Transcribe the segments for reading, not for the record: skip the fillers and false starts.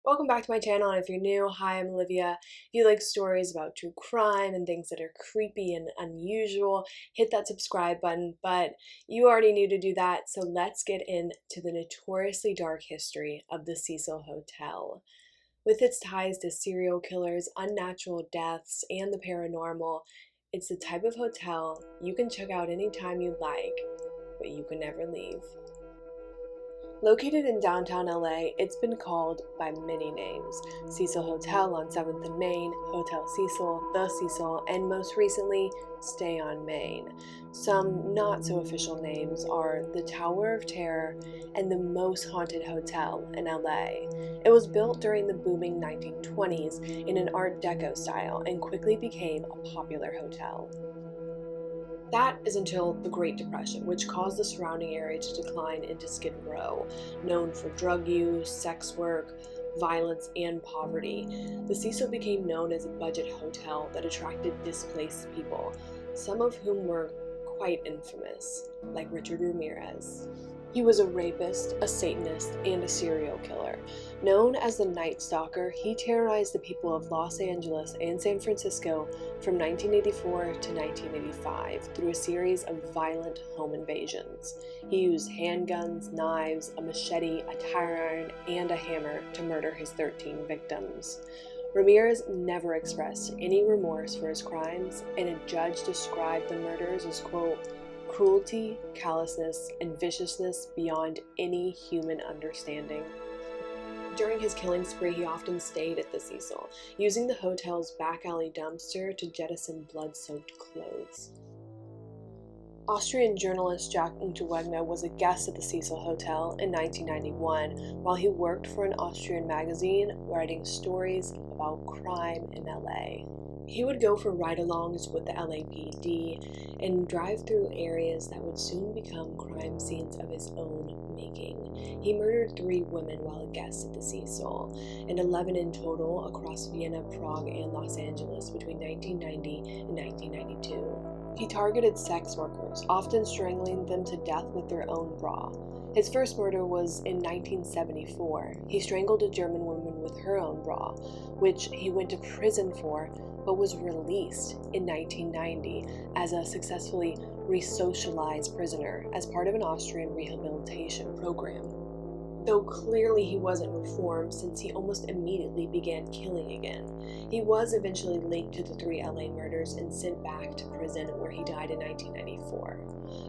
Welcome back to my channel, and if you're new, hi, I'm Olivia. If you like stories about true crime and things that are creepy and unusual, hit that subscribe button, but you already knew to do that, so let's get into the notoriously dark history of the Cecil Hotel. With its ties to serial killers, unnatural deaths, and the paranormal, it's the type of hotel you can check out anytime you like, but you can never leave. Located in downtown LA, it's been called by many names: Cecil Hotel on 7th and Main, Hotel Cecil, The Cecil, and most recently, Stay on Main. Some not so official names are the Tower of Terror and the Most Haunted Hotel in LA. It was built during the booming 1920s in an Art Deco style and quickly became a popular hotel. That is until the Great Depression, which caused the surrounding area to decline into Skid Row, known for drug use, sex work, violence, and poverty. The Cecil became known as a budget hotel that attracted displaced people, some of whom were quite infamous, like Richard Ramirez. He was a rapist, a Satanist, and a serial killer. Known as the Night Stalker, he terrorized the people of Los Angeles and San Francisco from 1984 to 1985 through a series of violent home invasions. He used handguns, knives, a machete, a tire iron, and a hammer to murder his 13 victims. Ramirez never expressed any remorse for his crimes, and a judge described the murders as, quote, cruelty, callousness, and viciousness beyond any human understanding. During his killing spree, he often stayed at the Cecil, using the hotel's back alley dumpster to jettison blood-soaked clothes. Austrian journalist Jack Unterwegener was a guest at the Cecil Hotel in 1991 while he worked for an Austrian magazine writing stories about crime in LA. He would go for ride-alongs with the L.A.jpg and drive through areas that would soon become crime scenes of his own making. He murdered 3 women while a guest at the Cecil, and 11 in total across Vienna, Prague, and Los Angeles between 1990 and 1992. He targeted sex workers, often strangling them to death with their own bra. His first murder was in 1974. He strangled a German woman with her own bra, which he went to prison for, but was released in 1990 as a successfully resocialized prisoner as part of an Austrian rehabilitation program. Though clearly he wasn't reformed, since he almost immediately began killing again. He was eventually linked to the 3 LA murders and sent back to prison, where he died in 1994.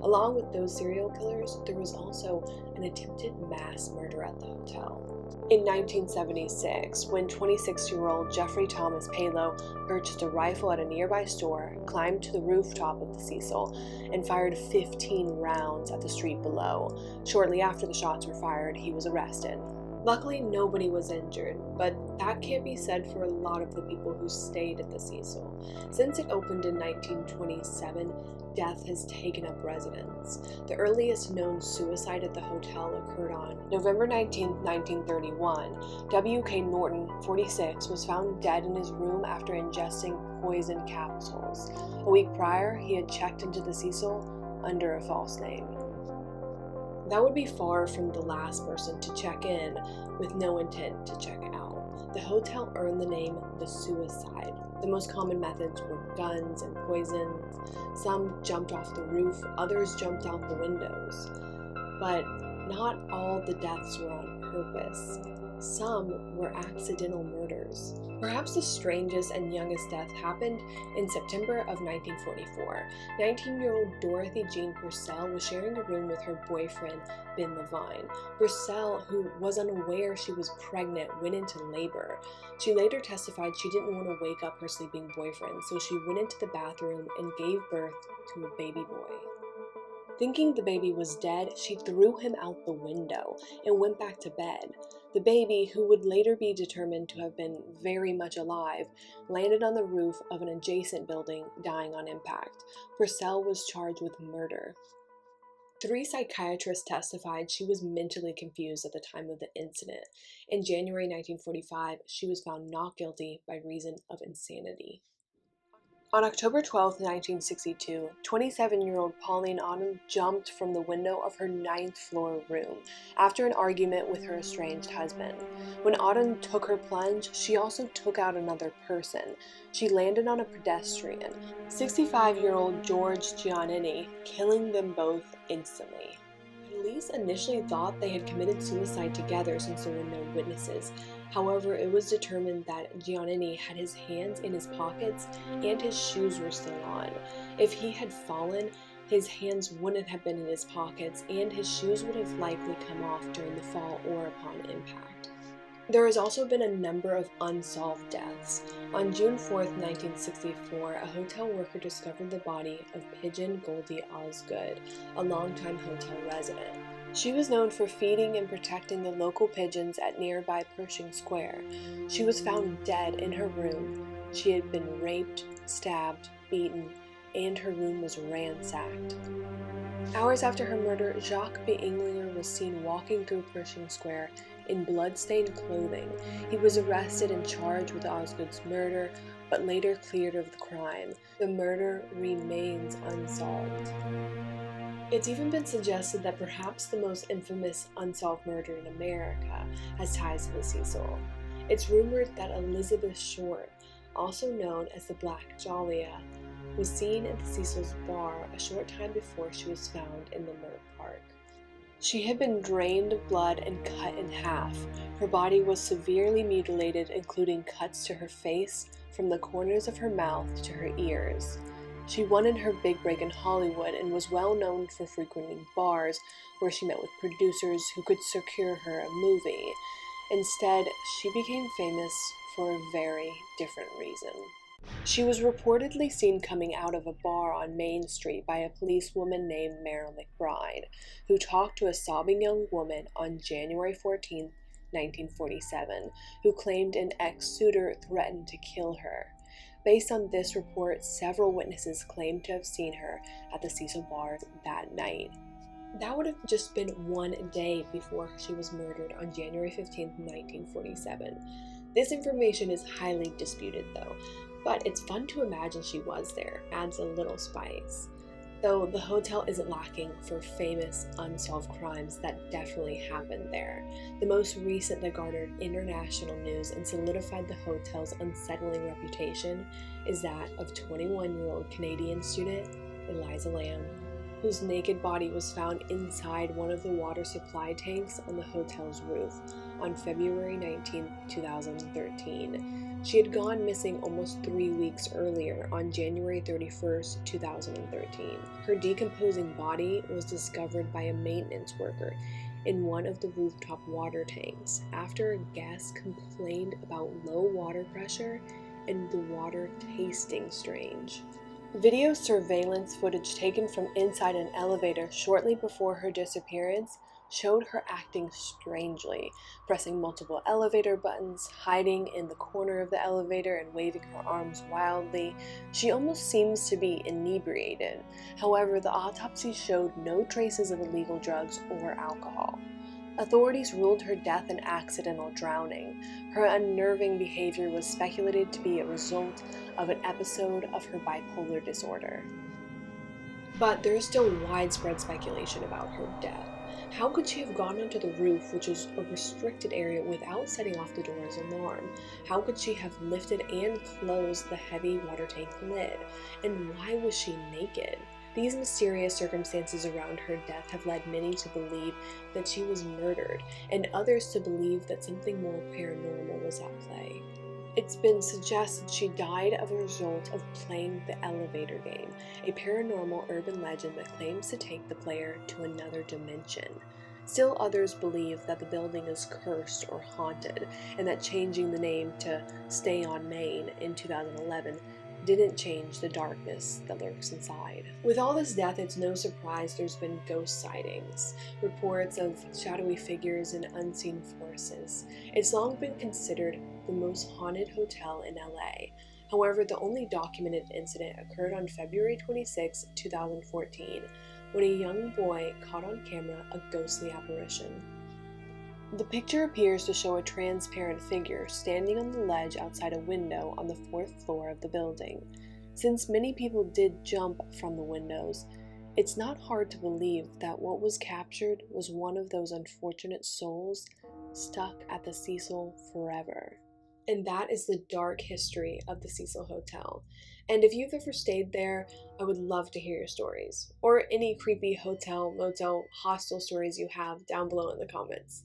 Along with those serial killers, there was also an attempted mass murder at the hotel. In 1976, when 26-year-old Jeffrey Thomas Palo purchased a rifle at a nearby store, climbed to the rooftop of the Cecil, and fired 15 rounds at the street below. Shortly after the shots were fired, he was arrested. Luckily, nobody was injured, but that can't be said for a lot of the people who stayed at the Cecil. Since it opened in 1927, death has taken up residence. The earliest known suicide at the hotel occurred on November 19, 1931. W.K. Norton, 46, was found dead in his room after ingesting poison capsules. A week prior, he had checked into the Cecil under a false name. That would be far from the last person to check in with no intent to check out. The hotel earned the name The Suicide. The most common methods were guns and poisons. Some jumped off the roof, others jumped out the windows. But not all the deaths were on purpose. Some were accidental murders. Perhaps the strangest and youngest death happened in September of 1944. 19-year-old Dorothy Jean Purcell was sharing a room with her boyfriend, Ben Levine. Purcell, who was unaware she was pregnant, went into labor. She later testified she didn't want to wake up her sleeping boyfriend, so she went into the bathroom and gave birth to a baby boy. Thinking the baby was dead, she threw him out the window and went back to bed. The baby, who would later be determined to have been very much alive, landed on the roof of an adjacent building, dying on impact. Purcell was charged with murder. 3 psychiatrists testified she was mentally confused at the time of the incident. In January 1945, she was found not guilty by reason of insanity. On October 12, 1962, 27-year-old Pauline Autumn jumped from the window of her 9th-floor room after an argument with her estranged husband. When Autumn took her plunge, she also took out another person. She landed on a pedestrian, 65-year-old George Giannini, killing them both instantly. Police initially thought they had committed suicide together since there were no witnesses. However, it was determined that Giannini had his hands in his pockets and his shoes were still on. If he had fallen, his hands wouldn't have been in his pockets and his shoes would have likely come off during the fall or upon impact. There has also been a number of unsolved deaths. On June 4, 1964, a hotel worker discovered the body of Pigeon Goldie Osgood, a longtime hotel resident. She was known for feeding and protecting the local pigeons at nearby Pershing Square. She was found dead in her room. She had been raped, stabbed, beaten, and her room was ransacked. Hours after her murder, Jacques B. Englinger was seen walking through Pershing Square in blood-stained clothing. He was arrested and charged with Osgood's murder, but later cleared of the crime. The murder remains unsolved. It's even been suggested that perhaps the most infamous unsolved murder in America has ties to the Cecil. It's rumored that Elizabeth Short, also known as the Black Dahlia, was seen at the Cecil's bar a short time before she was found in the Merck Park. She had been drained of blood and cut in half. Her body was severely mutilated, including cuts to her face from the corners of her mouth to her ears. She wanted her big break in Hollywood and was well known for frequenting bars where she met with producers who could secure her a movie. Instead, she became famous for a very different reason. She was reportedly seen coming out of a bar on Main Street by a policewoman named Meryl McBride, who talked to a sobbing young woman on January 14, 1947, who claimed an ex-suitor threatened to kill her. Based on this report, several witnesses claimed to have seen her at the Cecil bar that night. That would have just been one day before she was murdered on January 15, 1947. This information is highly disputed though, but it's fun to imagine she was there, adds a little spice. Though the hotel isn't lacking for famous unsolved crimes that definitely happened there. The most recent that garnered international news and solidified the hotel's unsettling reputation is that of 21-year-old Canadian student Eliza Lam, whose naked body was found inside one of the water supply tanks on the hotel's roof on February 19, 2013. She had gone missing almost 3 weeks earlier on January 31, 2013. Her decomposing body was discovered by a maintenance worker in one of the rooftop water tanks after a guest complained about low water pressure and the water tasting strange. Video surveillance footage taken from inside an elevator shortly before her disappearance showed her acting strangely, pressing multiple elevator buttons, hiding in the corner of the elevator and waving her arms wildly. She almost seems to be inebriated. However, the autopsy showed no traces of illegal drugs or alcohol. Authorities ruled her death an accidental drowning. Her unnerving behavior was speculated to be a result of an episode of her bipolar disorder. But there is still widespread speculation about her death. How could she have gone onto the roof, which is a restricted area, without setting off the door's alarm? How could she have lifted and closed the heavy water tank lid? And why was she naked? These mysterious circumstances around her death have led many to believe that she was murdered, and others to believe that something more paranormal was at play. It's been suggested she died as a result of playing the elevator game, a paranormal urban legend that claims to take the player to another dimension. Still others believe that the building is cursed or haunted, and that changing the name to Stay on Main in 2011 didn't change the darkness that lurks inside. With all this death, it's no surprise there's been ghost sightings, reports of shadowy figures and unseen forces. It's long been considered the most haunted hotel in LA. However, the only documented incident occurred on February 26, 2014, when a young boy caught on camera a ghostly apparition. The picture appears to show a transparent figure standing on the ledge outside a window on the 4th floor of the building. Since many people did jump from the windows, it's not hard to believe that what was captured was one of those unfortunate souls stuck at the Cecil forever. And that is the dark history of the Cecil Hotel. And if you've ever stayed there, I would love to hear your stories, or any creepy hotel, motel, hostel stories you have down below in the comments.